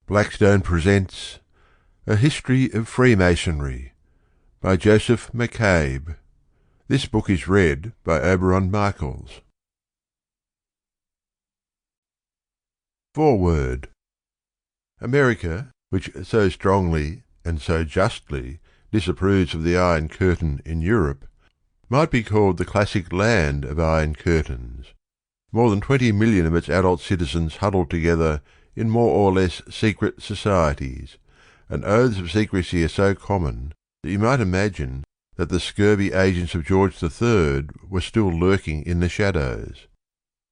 Blackstone presents A History of Freemasonry by Joseph McCabe. This book is read by Oberon Michaels. Foreword. America, which so strongly and so justly disapproves of the Iron Curtain in Europe, might be called the classic land of Iron Curtains. More than 20 million of its adult citizens huddled together in more or less secret societies, and oaths of secrecy are so common that you might imagine that the scurvy agents of George III were still lurking in the shadows.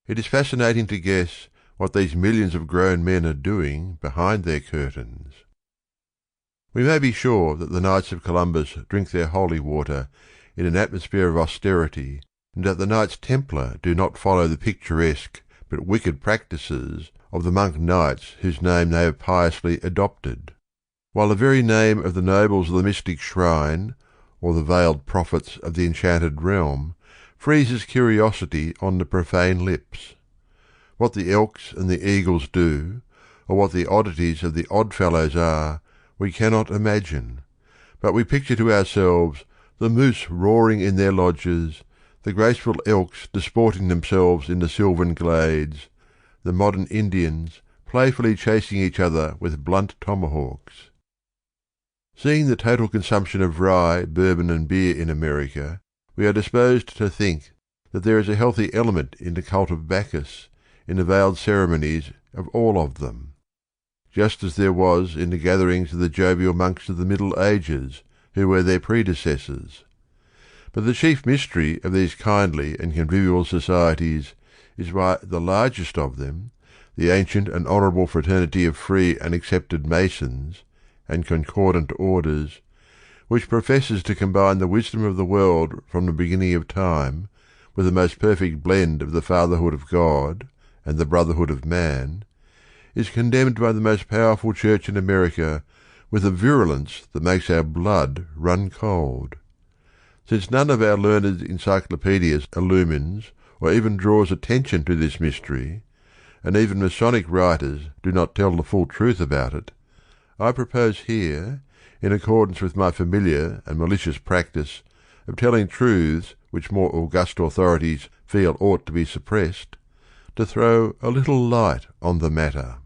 It is fascinating to guess what these millions of grown men are doing behind their curtains. We may be sure that the Knights of Columbus drink their holy water in an atmosphere of austerity, and that the Knights Templar do not follow the picturesque but wicked practices of the monk knights whose name they have piously adopted, while the very name of the nobles of the mystic shrine, or the veiled prophets of the enchanted realm, freezes curiosity on the profane lips. What the Elks and the Eagles do, or what the oddities of the Oddfellows are, we cannot imagine, but we picture to ourselves the moose roaring in their lodges, the graceful elks disporting themselves in the sylvan glades, the modern Indians playfully chasing each other with blunt tomahawks. Seeing the total consumption of rye, bourbon and beer in America, we are disposed to think that there is a healthy element in the cult of Bacchus, in the veiled ceremonies of all of them, just as there was in the gatherings of the jovial monks of the Middle Ages, who were their predecessors. But the chief mystery of these kindly and convivial societies is why the largest of them, the ancient and honourable fraternity of free and accepted Masons and concordant orders, which professes to combine the wisdom of the world from the beginning of time with the most perfect blend of the fatherhood of God and the brotherhood of man, is condemned by the most powerful church in America with a virulence that makes our blood run cold. Since none of our learned encyclopedias illumines or even draws attention to this mystery, and even Masonic writers do not tell the full truth about it, I propose here, in accordance with my familiar and malicious practice of telling truths which more august authorities feel ought to be suppressed, to throw a little light on the matter.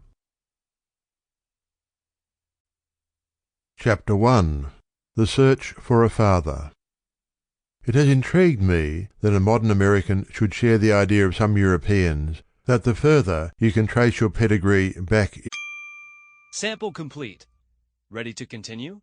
Chapter 1. The Search for a Father. It has intrigued me that a modern American should share the idea of some Europeans that the further you can trace your pedigree back... Sample complete. Ready to continue?